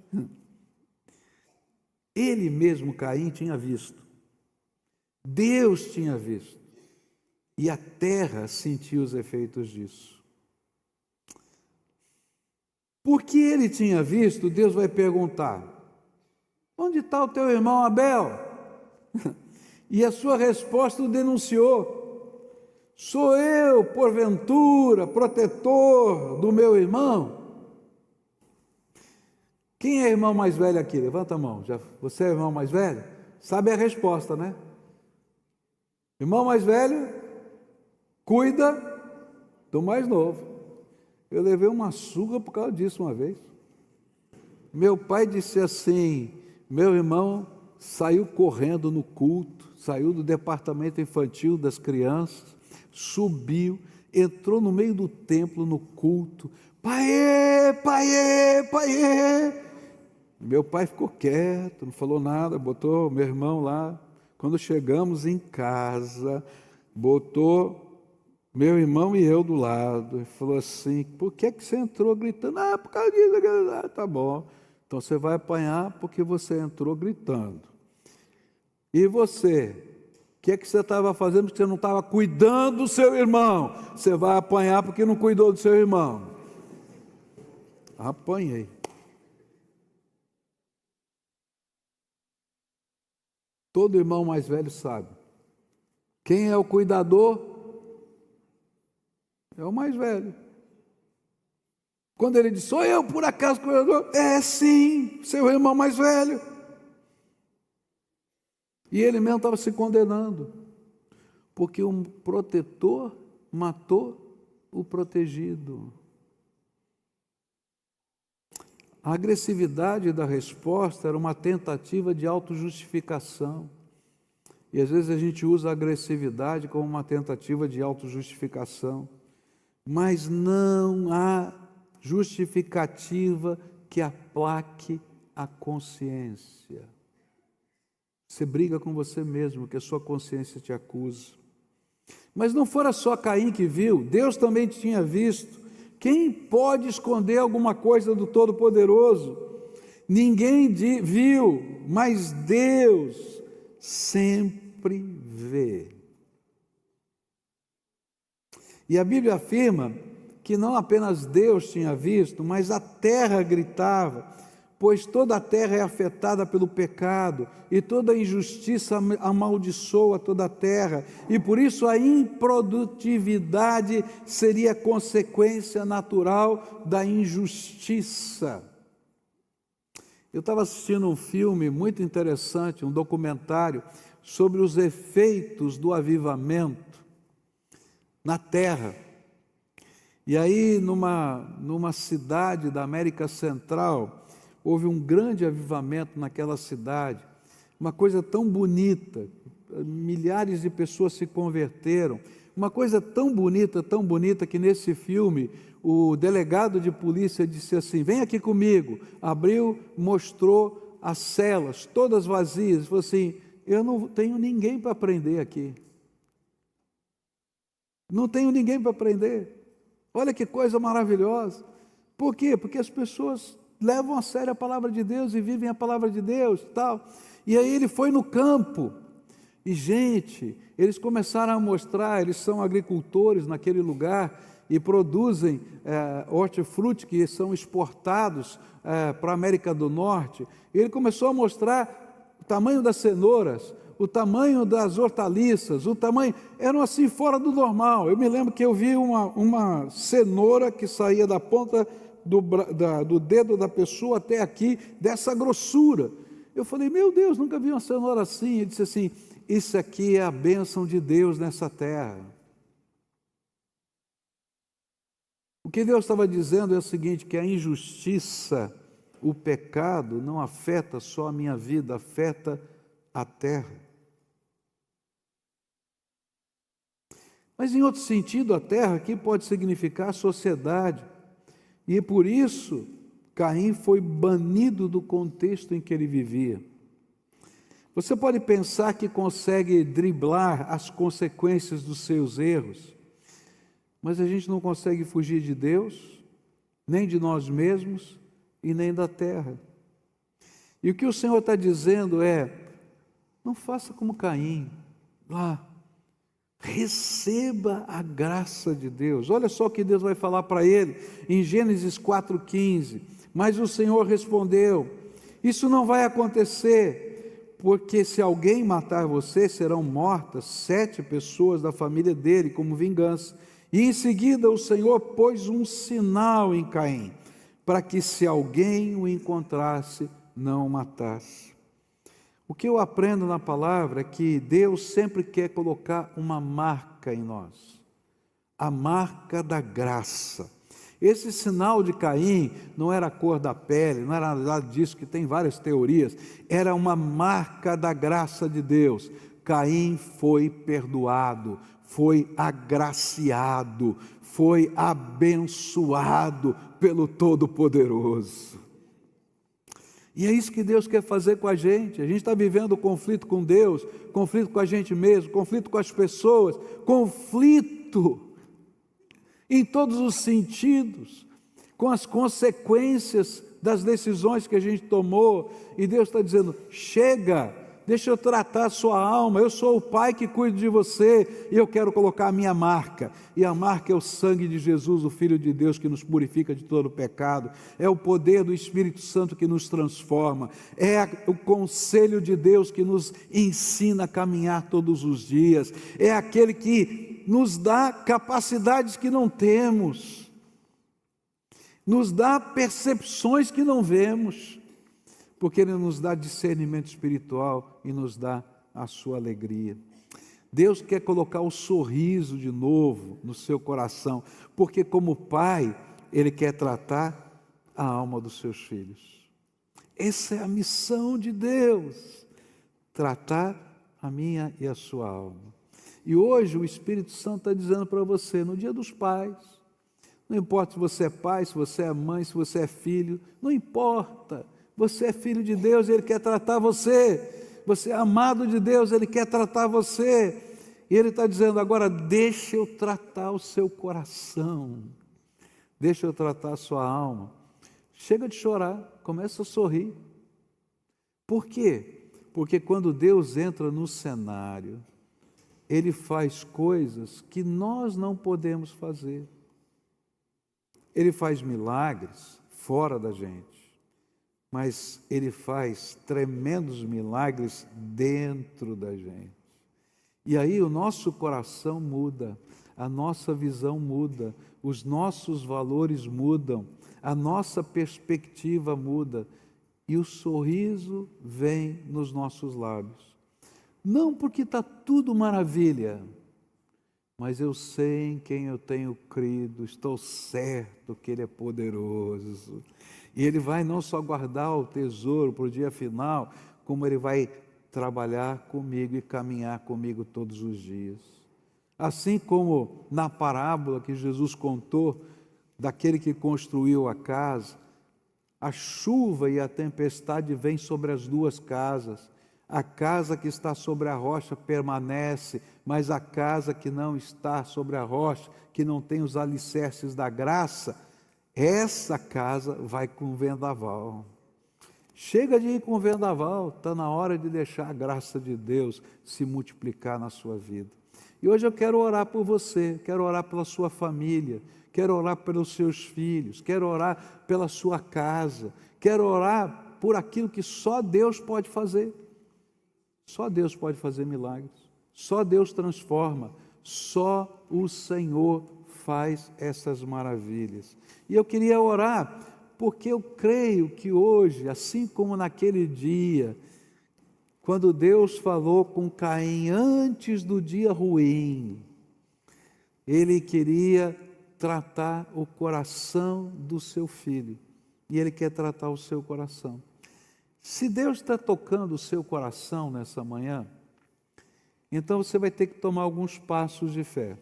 Ele mesmo, Caim, tinha visto. Deus tinha visto. E a terra sentiu os efeitos disso. Porque ele tinha visto, Deus vai perguntar: onde está o teu irmão Abel? E a sua resposta o denunciou: sou eu, porventura, protetor do meu irmão? Quem é o irmão mais velho aqui? Levanta a mão. Você é o irmão mais velho? Sabe a resposta, né? Irmão mais velho cuida do mais novo. Eu levei uma surra por causa disso uma vez. Meu pai disse assim: meu irmão saiu correndo no culto, saiu do departamento infantil das crianças, subiu, entrou no meio do templo no culto. Paiê, paiê, paiê. Meu pai ficou quieto, não falou nada, botou meu irmão lá. Quando chegamos em casa, botou meu irmão e eu do lado, e falou assim: por que você entrou gritando? Por causa disso. Tá bom, então você vai apanhar porque você entrou gritando. E você? O que você estava fazendo porque você não estava cuidando do seu irmão? Você vai apanhar porque não cuidou do seu irmão. Apanhei. Todo irmão mais velho sabe. Quem é o cuidador? É o mais velho. Quando ele diz: sou eu por acaso cuidador? É sim, seu irmão mais velho. E ele mesmo estava se condenando, porque um protetor matou o protegido. A agressividade da resposta era uma tentativa de autojustificação. E às vezes a gente usa a agressividade como uma tentativa de autojustificação. Mas não há justificativa que aplaque a consciência. Você briga com você mesmo, que a sua consciência te acusa. Mas não fora só Caim que viu, Deus também tinha visto. Quem pode esconder alguma coisa do Todo-Poderoso? Ninguém viu, mas Deus sempre vê. E a Bíblia afirma que não apenas Deus tinha visto, mas a terra gritava, pois toda a terra é afetada pelo pecado, e toda injustiça amaldiçoa toda a terra, e por isso a improdutividade seria consequência natural da injustiça. Eu estava assistindo um filme muito interessante, um documentário, sobre os efeitos do avivamento na terra. E aí, numa cidade da América Central, houve um grande avivamento naquela cidade, uma coisa tão bonita, milhares de pessoas se converteram, uma coisa tão bonita que nesse filme o delegado de polícia disse assim: vem aqui comigo, abriu, mostrou as celas, todas vazias, falou assim: eu não tenho ninguém para prender aqui, não tenho ninguém para prender. Olha que coisa maravilhosa. Por quê? Porque as pessoas levam a sério a palavra de Deus e vivem a palavra de Deus, tal. E aí ele foi no campo e, gente, eles começaram a mostrar, eles são agricultores naquele lugar e produzem hortifruti que são exportados para a América do Norte. E ele começou a mostrar o tamanho das cenouras, o tamanho das hortaliças, o tamanho, eram assim fora do normal. Eu me lembro que eu vi uma cenoura que saía da ponta do dedo da pessoa até aqui, dessa grossura. Eu falei, meu Deus, nunca vi uma cenoura assim. Ele disse assim, isso aqui é a bênção de Deus nessa terra. O que Deus estava dizendo é o seguinte, que a injustiça, o pecado, não afeta só a minha vida, afeta a terra. Mas em outro sentido, a terra aqui pode significar a sociedade. E por isso, Caim foi banido do contexto em que ele vivia. Você pode pensar que consegue driblar as consequências dos seus erros, mas a gente não consegue fugir de Deus, nem de nós mesmos e nem da terra. E o que o Senhor está dizendo é, não faça como Caim, lá, receba a graça de Deus. Olha só o que Deus vai falar para ele, em Gênesis 4,15, mas o Senhor respondeu, isso não vai acontecer, porque se alguém matar você, serão mortas 7 pessoas da família dele como vingança. E em seguida o Senhor pôs um sinal em Caim, para que se alguém o encontrasse, não o matasse. O que eu aprendo na palavra é que Deus sempre quer colocar uma marca em nós, a marca da graça. Esse sinal de Caim não era a cor da pele, não era nada disso, que tem várias teorias, era uma marca da graça de Deus. Caim foi perdoado, foi agraciado, foi abençoado pelo Todo-Poderoso. E é isso que Deus quer fazer com a gente está vivendo conflito com Deus, conflito com a gente mesmo, conflito com as pessoas, conflito em todos os sentidos, com as consequências das decisões que a gente tomou, e Deus está dizendo, chega, deixa eu tratar a sua alma, eu sou o Pai que cuido de você, e eu quero colocar a minha marca, e a marca é o sangue de Jesus, o Filho de Deus, que nos purifica de todo o pecado, é o poder do Espírito Santo que nos transforma, é o conselho de Deus que nos ensina a caminhar todos os dias, é aquele que nos dá capacidades que não temos, nos dá percepções que não vemos, porque Ele nos dá discernimento espiritual e nos dá a sua alegria. Deus quer colocar o sorriso de novo no seu coração, porque como Pai, Ele quer tratar a alma dos seus filhos. Essa é a missão de Deus, tratar a minha e a sua alma. E hoje o Espírito Santo está dizendo para você, no dia dos pais, não importa se você é pai, se você é mãe, se você é filho, não importa, você é filho de Deus, Ele quer tratar você, você é amado de Deus, Ele quer tratar você, e Ele está dizendo agora, deixa eu tratar o seu coração, deixa eu tratar a sua alma, chega de chorar, começa a sorrir. Por quê? Porque quando Deus entra no cenário, Ele faz coisas que nós não podemos fazer. Ele faz milagres fora da gente, mas Ele faz tremendos milagres dentro da gente. E aí o nosso coração muda, a nossa visão muda, os nossos valores mudam, a nossa perspectiva muda e o sorriso vem nos nossos lábios. Não porque está tudo maravilha, mas eu sei em quem eu tenho crido, estou certo que Ele é poderoso. E Ele vai não só guardar o tesouro para o dia final, como Ele vai trabalhar comigo e caminhar comigo todos os dias. Assim como na parábola que Jesus contou, daquele que construiu a casa, a chuva e a tempestade vêm sobre as duas casas. A casa que está sobre a rocha permanece, mas a casa que não está sobre a rocha, que não tem os alicerces da graça, essa casa vai com vendaval. Chega de ir com vendaval, está na hora de deixar a graça de Deus se multiplicar na sua vida. E hoje eu quero orar por você, quero orar pela sua família, quero orar pelos seus filhos, quero orar pela sua casa, quero orar por aquilo que só Deus pode fazer. Só Deus pode fazer milagres, só Deus transforma, só o Senhor faz essas maravilhas. E eu queria orar porque eu creio que hoje, assim como naquele dia, quando Deus falou com Caim antes do dia ruim, Ele queria tratar o coração do seu filho, e Ele quer tratar o seu coração. Se Deus está tocando o seu coração nessa manhã, então você vai ter que tomar alguns passos de fé.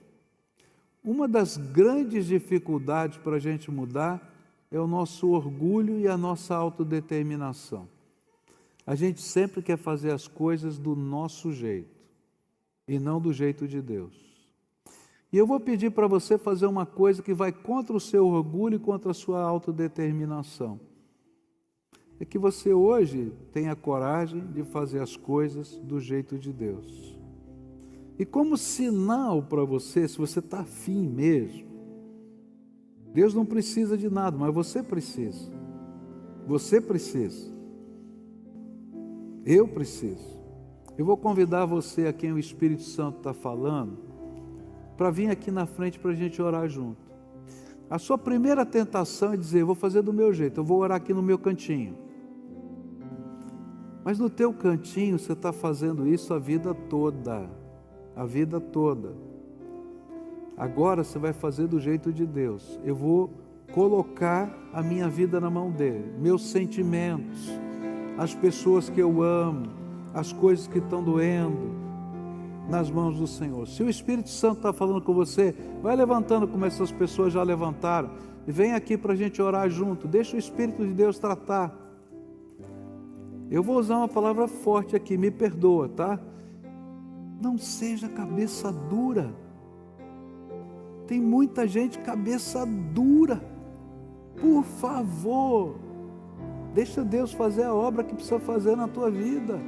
Uma das grandes dificuldades para a gente mudar é o nosso orgulho e a nossa autodeterminação. A gente sempre quer fazer as coisas do nosso jeito e não do jeito de Deus. E eu vou pedir para você fazer uma coisa que vai contra o seu orgulho e contra a sua autodeterminação. É que você hoje tenha coragem de fazer as coisas do jeito de Deus. E como sinal para você, se você está afim mesmo, Deus não precisa de nada, mas você precisa. Você precisa. Eu preciso. Eu vou convidar você a quem o Espírito Santo está falando, para vir aqui na frente para a gente orar junto. A sua primeira tentação é dizer, eu vou fazer do meu jeito, eu vou orar aqui no meu cantinho. Mas no teu cantinho você está fazendo isso a vida toda. A vida toda. Agora você vai fazer do jeito de Deus. Eu vou colocar a minha vida na mão dele, meus sentimentos, as pessoas que eu amo, as coisas que estão doendo, nas mãos do Senhor. Se o Espírito Santo está falando com você, vai levantando como essas pessoas já levantaram, e vem aqui para a gente orar junto. Deixa o Espírito de Deus tratar. Eu vou usar uma palavra forte aqui, me perdoa, tá? Não seja cabeça dura. Tem muita gente cabeça dura. Por favor, deixa Deus fazer a obra que precisa fazer na tua vida.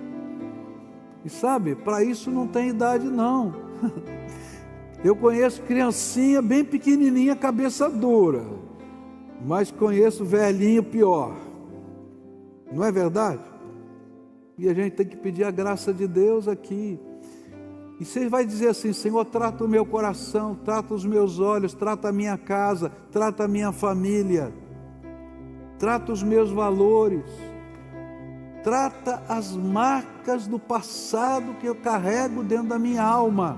E sabe, para isso não tem idade não. Eu conheço criancinha bem pequenininha, cabeça dura, mas conheço velhinho pior. Não é verdade? E a gente tem que pedir a graça de Deus aqui. E você vai dizer assim, Senhor, trata o meu coração, trata os meus olhos, trata a minha casa, trata a minha família, trata os meus valores, trata as marcas do passado que eu carrego dentro da minha alma.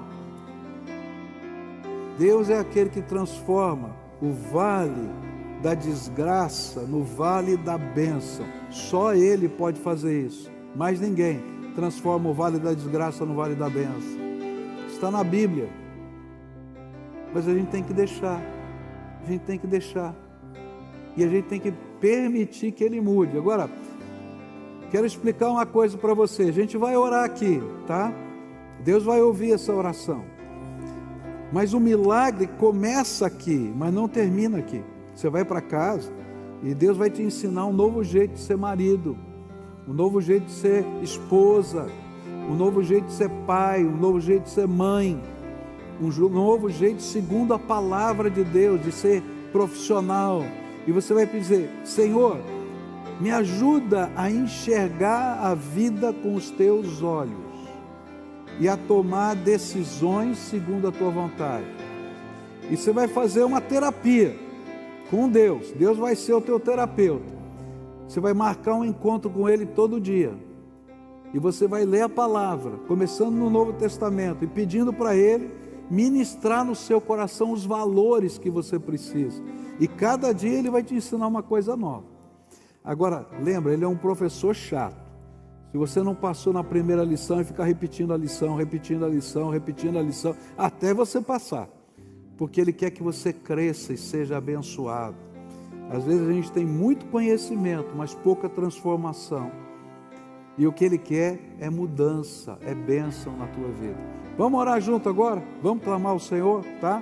Deus é aquele que transforma o vale da desgraça no vale da bênção. Só Ele pode fazer isso, mais ninguém transforma o vale da desgraça no vale da bênção. Está na Bíblia, mas a gente tem que deixar, e a gente tem que permitir que Ele mude. Agora, quero explicar uma coisa para você, a gente vai orar aqui, tá? Deus vai ouvir essa oração, mas o milagre começa aqui, mas não termina aqui. Você vai para casa e Deus vai te ensinar um novo jeito de ser marido, um novo jeito de ser esposa, um novo jeito de ser pai, um novo jeito de ser mãe, um novo jeito segundo a palavra de Deus, de ser profissional. E você vai dizer, Senhor, me ajuda a enxergar a vida com os teus olhos e a tomar decisões segundo a tua vontade. E você vai fazer uma terapia com Deus. Deus vai ser o teu terapeuta. Você vai marcar um encontro com Ele todo dia. E você vai ler a palavra, começando no Novo Testamento, e pedindo para Ele ministrar no seu coração os valores que você precisa. E cada dia Ele vai te ensinar uma coisa nova. Agora, lembra, Ele é um professor chato. Se você não passou na primeira lição e ficar repetindo a lição, até você passar. Porque Ele quer que você cresça e seja abençoado. Às vezes a gente tem muito conhecimento, mas pouca transformação. E o que Ele quer é mudança, é bênção na tua vida. Vamos orar junto agora? Vamos clamar ao Senhor, tá?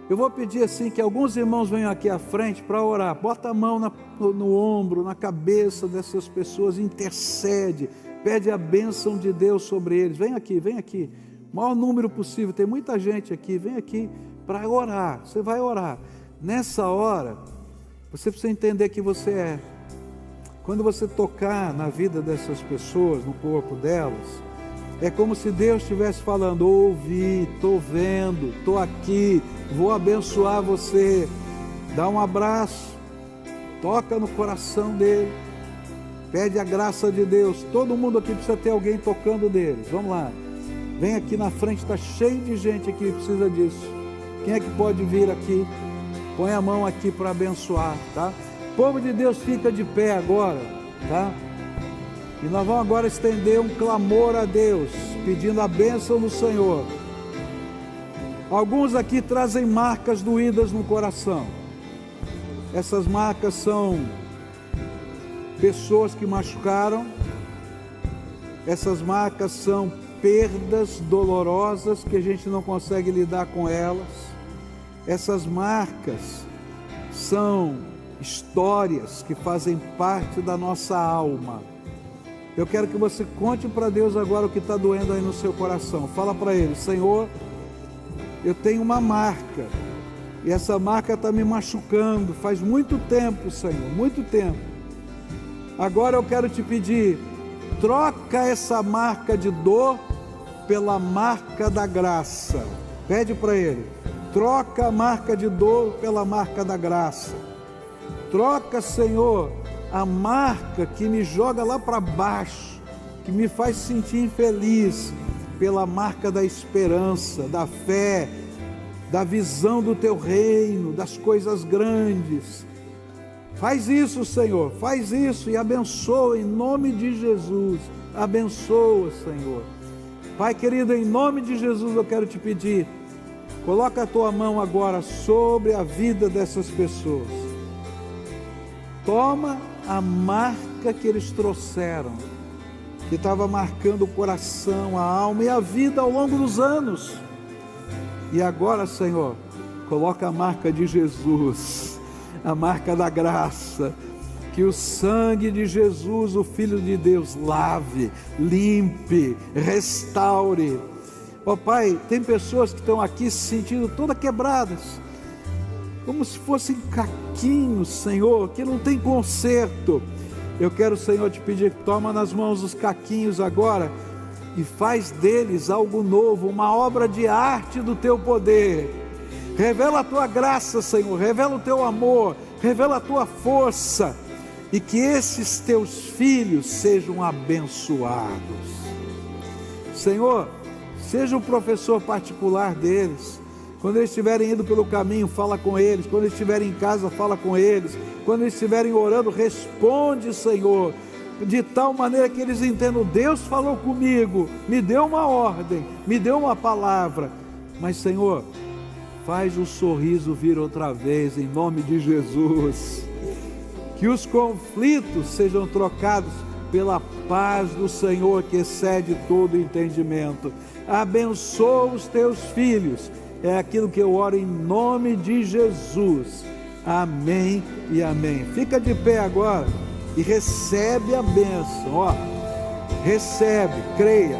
Eu vou pedir assim que alguns irmãos venham aqui à frente para orar. Bota a mão no ombro, na cabeça dessas pessoas, intercede, pede a bênção de Deus sobre eles. Vem aqui. O maior número possível, tem muita gente aqui, vem aqui para orar. Você vai orar. Nessa hora, você precisa entender que você é. Quando você tocar na vida dessas pessoas, no corpo delas, é como se Deus estivesse falando, ouvi, estou vendo, estou aqui, vou abençoar você. Dá um abraço, toca no coração dele, pede a graça de Deus. Todo mundo aqui precisa ter alguém tocando deles. Vamos lá, vem aqui na frente, está cheio de gente aqui que precisa disso. Quem é que pode vir aqui? Põe a mão aqui para abençoar, tá? O povo de Deus fica de pé agora, tá? E nós vamos agora estender um clamor a Deus, pedindo a bênção do Senhor. Alguns aqui trazem marcas doídas no coração. Essas marcas são pessoas que machucaram. Essas marcas são perdas dolorosas que a gente não consegue lidar com elas. Essas marcas são histórias que fazem parte da nossa alma. Eu quero que você conte para Deus agora o que está doendo aí no seu coração. Fala para Ele: Senhor, eu tenho uma marca, e essa marca está me machucando faz muito tempo, Senhor, muito tempo. Agora eu quero te pedir, troca essa marca de dor pela marca da graça. Pede para Ele, troca a marca de dor pela marca da graça. Troca, Senhor, a marca que me joga lá para baixo, que me faz sentir infeliz, pela marca da esperança, da fé, da visão do Teu reino, das coisas grandes. Faz isso, Senhor, faz isso e abençoa em nome de Jesus. Abençoa, Senhor. Pai querido, em nome de Jesus eu quero te pedir, coloca a Tua mão agora sobre a vida dessas pessoas. Toma a marca que eles trouxeram, que estava marcando o coração, a alma e a vida ao longo dos anos. E agora, Senhor, coloca a marca de Jesus, a marca da graça, que o sangue de Jesus, o Filho de Deus, lave, limpe, restaure. Ó Pai, tem pessoas que estão aqui se sentindo todas quebradas, como se fossem caquinhos, Senhor, que não tem conserto. Eu quero, Senhor, te pedir que toma nas mãos os caquinhos agora e faz deles algo novo, uma obra de arte do Teu poder. Revela a Tua graça, Senhor, revela o Teu amor, revela a Tua força, e que esses Teus filhos sejam abençoados. Senhor, seja o professor particular deles. Quando eles estiverem indo pelo caminho, fala com eles. Quando eles estiverem em casa, fala com eles. Quando eles estiverem orando, responde, Senhor, de tal maneira que eles entendam: Deus falou comigo, me deu uma ordem, me deu uma palavra. Mas, Senhor, faz o sorriso vir outra vez, em nome de Jesus. Que os conflitos sejam trocados pela paz do Senhor, que excede todo entendimento. Abençoa os Teus filhos. É aquilo que eu oro em nome de Jesus. Amém e amém. Fica de pé agora e recebe a bênção. Ó, recebe, creia.